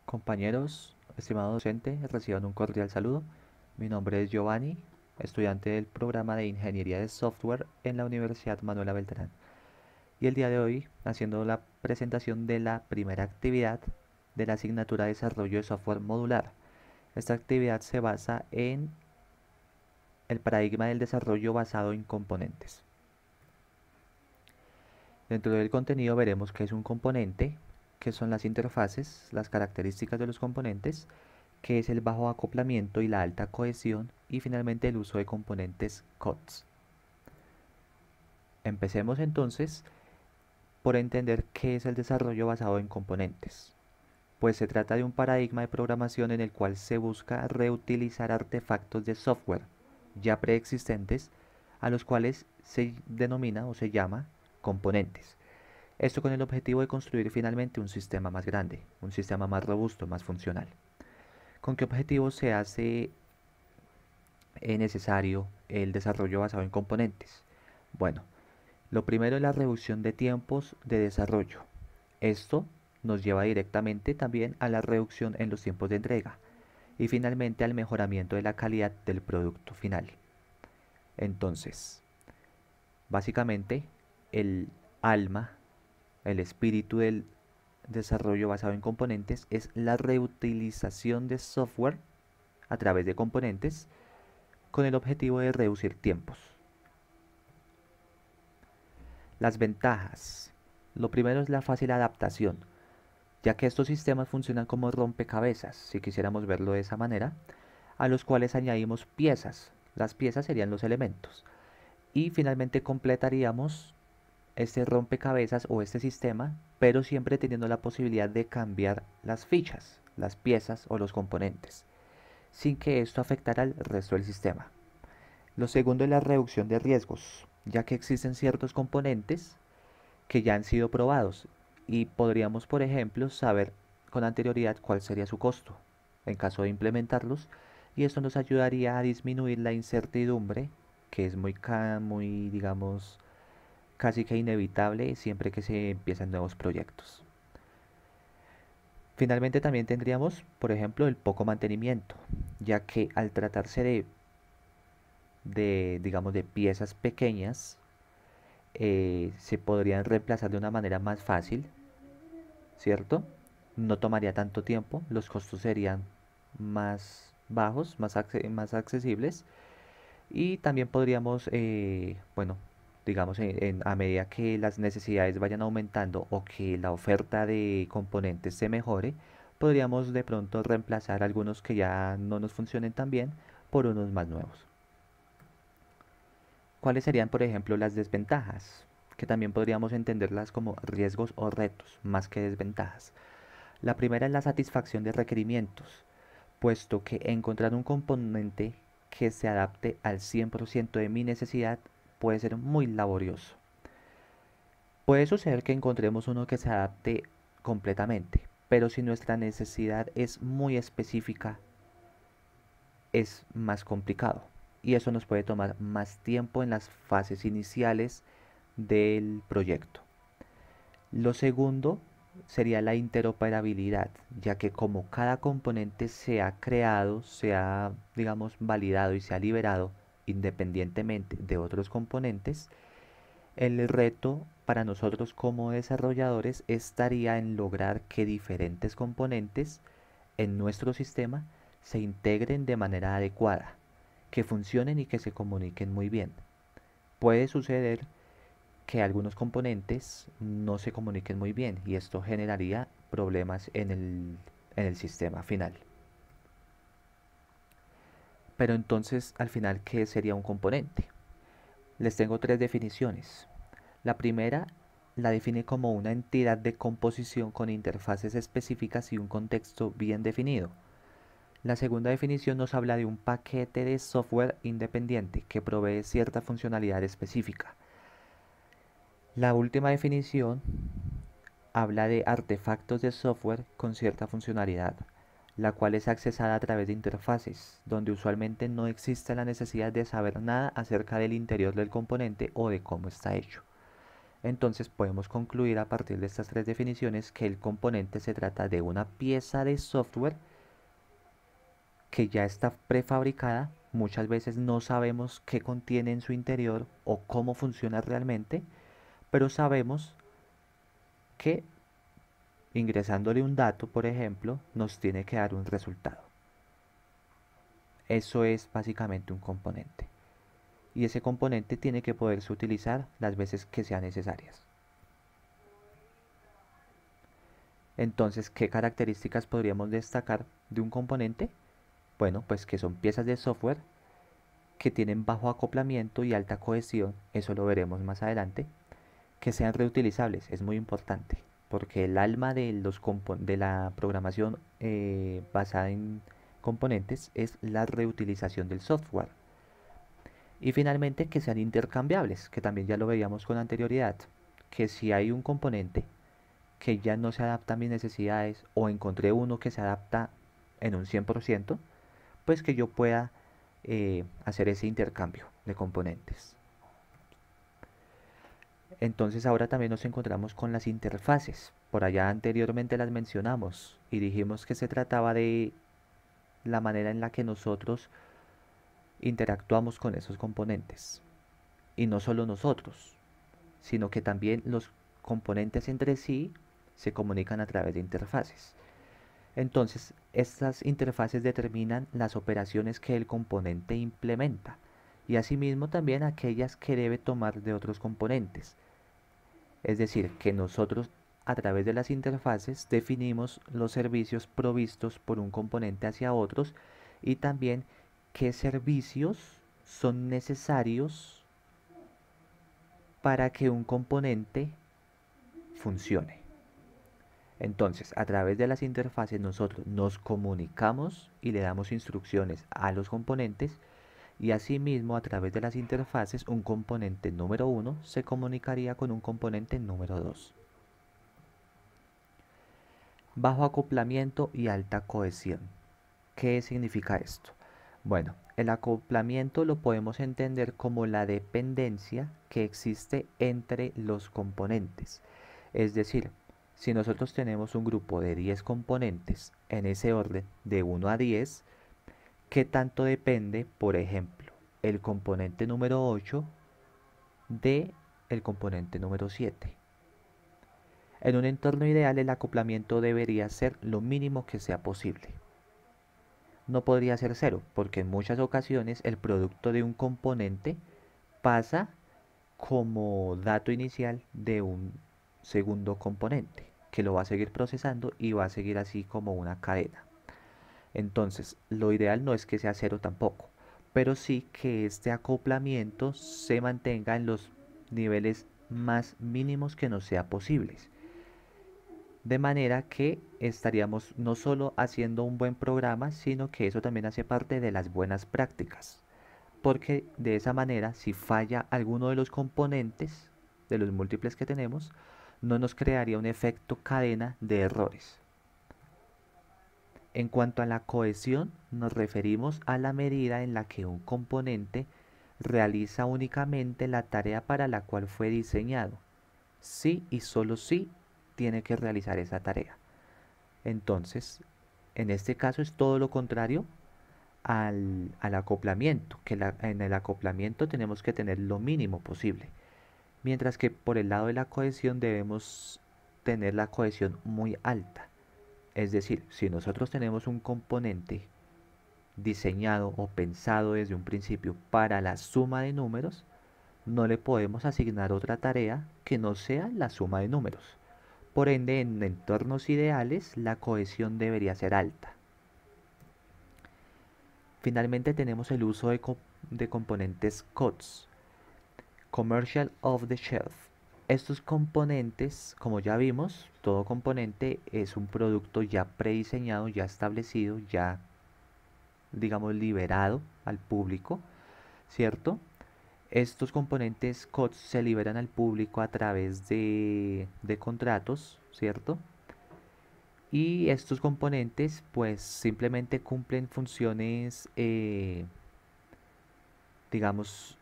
Compañeros, estimado docente, reciban un cordial saludo. Mi nombre es Giovanni, estudiante del programa de Ingeniería de Software en la Universidad Manuela Beltrán. Y el día de hoy, haciendo la presentación de la primera actividad de la asignatura de Desarrollo de Software Modular. Esta actividad se basa en el paradigma del desarrollo basado en componentes. Dentro del contenido veremos qué es un componente, qué son las interfaces, las características de los componentes, qué es el bajo acoplamiento y la alta cohesión, y finalmente el uso de componentes COTS. Empecemos entonces por entender qué es el desarrollo basado en componentes. Pues se trata de un paradigma de programación en el cual se busca reutilizar artefactos de software ya preexistentes, a los cuales se denomina o se llama componentes. Esto con el objetivo de construir finalmente un sistema más grande, un sistema más robusto, más funcional. ¿Con qué objetivo se hace necesario el desarrollo basado en componentes? Bueno, lo primero es la reducción de tiempos de desarrollo. Esto nos lleva directamente también a la reducción en los tiempos de entrega y finalmente al mejoramiento de la calidad del producto final. Entonces, básicamente, el alma, el espíritu del desarrollo basado en componentes es la reutilización de software a través de componentes con el objetivo de reducir tiempos. Las ventajas. Lo primero es la fácil adaptación, ya que estos sistemas funcionan como rompecabezas, si quisiéramos verlo de esa manera, a los cuales añadimos piezas. Las piezas serían los elementos. Y finalmente completaríamos este rompecabezas o este sistema, pero siempre teniendo la posibilidad de cambiar las fichas, las piezas o los componentes, sin que esto afectara al resto del sistema. Lo segundo es la reducción de riesgos, ya que existen ciertos componentes que ya han sido probados y podríamos, por ejemplo, saber con anterioridad cuál sería su costo en caso de implementarlos, y esto nos ayudaría a disminuir la incertidumbre, que es muy, digamos, casi que inevitable siempre que se empiezan nuevos proyectos. Finalmente también tendríamos, por ejemplo, el poco mantenimiento, ya que al tratarse digamos, de piezas pequeñas, se podrían reemplazar de una manera más fácil, ¿cierto? No tomaría tanto tiempo, los costos serían más bajos, más accesibles, y también podríamos, bueno, digamos, a medida que las necesidades vayan aumentando o que la oferta de componentes se mejore, podríamos de pronto reemplazar algunos que ya no nos funcionen tan bien por unos más nuevos. ¿Cuáles serían, por ejemplo, las desventajas? Que también podríamos entenderlas como riesgos o retos, más que desventajas. La primera es la satisfacción de requerimientos, puesto que encontrar un componente que se adapte al 100% de mi necesidad puede ser muy laborioso. Puede suceder que encontremos uno que se adapte completamente, pero si nuestra necesidad es muy específica, es más complicado. Y eso nos puede tomar más tiempo en las fases iniciales del proyecto. Lo segundo sería la interoperabilidad, ya que como cada componente se ha creado, se ha, digamos, validado y se ha liberado independientemente de otros componentes, el reto para nosotros como desarrolladores estaría en lograr que diferentes componentes en nuestro sistema se integren de manera adecuada, que funcionen y que se comuniquen muy bien. Puede suceder que algunos componentes no se comuniquen muy bien y esto generaría problemas en el sistema final. Pero entonces, al final, ¿qué sería un componente? Les tengo tres definiciones. La primera la define como una entidad de composición con interfaces específicas y un contexto bien definido. La segunda definición nos habla de un paquete de software independiente que provee cierta funcionalidad específica. La última definición habla de artefactos de software con cierta funcionalidad, la cual es accesada a través de interfaces, donde usualmente no existe la necesidad de saber nada acerca del interior del componente o de cómo está hecho. Entonces podemos concluir a partir de estas tres definiciones que el componente se trata de una pieza de software que ya está prefabricada. Muchas veces no sabemos qué contiene en su interior o cómo funciona realmente, pero sabemos que ingresándole un dato, por ejemplo, nos tiene que dar un resultado. Eso es básicamente un componente. Y ese componente tiene que poderse utilizar las veces que sean necesarias. Entonces, ¿qué características podríamos destacar de un componente? Bueno, pues que son piezas de software que tienen bajo acoplamiento y alta cohesión, eso lo veremos más adelante, que sean reutilizables, es muy importante, porque el alma de, de la programación basada en componentes es la reutilización del software. Y finalmente que sean intercambiables, que también ya lo veíamos con anterioridad, que si hay un componente que ya no se adapta a mis necesidades o encontré uno que se adapta en un 100%, pues que yo pueda hacer ese intercambio de componentes. Entonces ahora también nos encontramos con las interfaces. Por allá anteriormente las mencionamos y dijimos que se trataba de la manera en la que nosotros interactuamos con esos componentes. Y no solo nosotros, sino que también los componentes entre sí se comunican a través de interfaces. Entonces, estas interfaces determinan las operaciones que el componente implementa y asimismo también aquellas que debe tomar de otros componentes. Es decir, que nosotros a través de las interfaces definimos los servicios provistos por un componente hacia otros y también qué servicios son necesarios para que un componente funcione. Entonces, a través de las interfaces nosotros nos comunicamos y le damos instrucciones a los componentes y asimismo a través de las interfaces un componente número uno se comunicaría con un componente número 2. Bajo acoplamiento y alta cohesión. ¿Qué significa esto? Bueno, el acoplamiento lo podemos entender como la dependencia que existe entre los componentes. Es decir, si nosotros tenemos un grupo de 10 componentes en ese orden de 1 a 10, ¿qué tanto depende, por ejemplo, el componente número 8 de el componente número 7? En un entorno ideal el acoplamiento debería ser lo mínimo que sea posible. No podría ser cero, porque en muchas ocasiones el producto de un componente pasa como dato inicial de un segundo componente, que lo va a seguir procesando y va a seguir así como una cadena. Entonces, lo ideal no es que sea cero tampoco, pero sí que este acoplamiento se mantenga en los niveles más mínimos que nos sea posibles. De manera que estaríamos no solo haciendo un buen programa, sino que eso también hace parte de las buenas prácticas. Porque de esa manera, si falla alguno de los componentes, de los múltiples que tenemos, no nos crearía un efecto cadena de errores. En cuanto a la cohesión, nos referimos a la medida en la que un componente realiza únicamente la tarea para la cual fue diseñado. Sí y solo sí tiene que realizar esa tarea. Entonces, en este caso es todo lo contrario al acoplamiento, que en el acoplamiento tenemos que tener lo mínimo posible, mientras que por el lado de la cohesión debemos tener la cohesión muy alta. Es decir, si nosotros tenemos un componente diseñado o pensado desde un principio para la suma de números, no le podemos asignar otra tarea que no sea la suma de números. Por ende, en entornos ideales, la cohesión debería ser alta. Finalmente tenemos el uso de componentes COTS, Commercial Off the Shelf. Estos componentes, como ya vimos, todo componente es un producto ya prediseñado, ya establecido, ya, digamos, liberado al público, ¿cierto? Estos componentes COTS se liberan al público a través de contratos, ¿cierto? Y estos componentes pues simplemente cumplen funciones, digamos,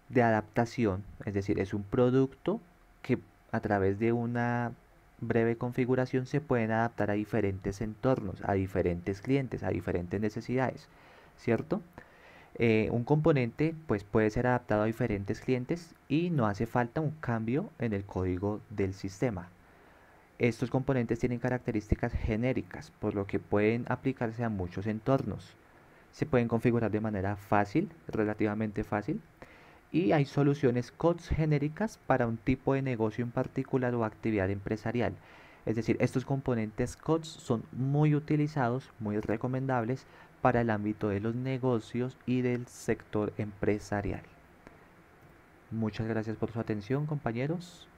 de adaptación, es decir, es un producto que a través de una breve configuración se pueden adaptar a diferentes entornos, a diferentes clientes, a diferentes necesidades, ¿cierto? Un componente pues puede ser adaptado a diferentes clientes y no hace falta un cambio en el código del sistema. Estos componentes tienen características genéricas, por lo que pueden aplicarse a muchos entornos. Se pueden configurar de manera fácil, relativamente fácil, y hay soluciones COTS genéricas para un tipo de negocio en particular o actividad empresarial. Es decir, estos componentes COTS son muy utilizados, muy recomendables para el ámbito de los negocios y del sector empresarial. Muchas gracias por su atención, compañeros.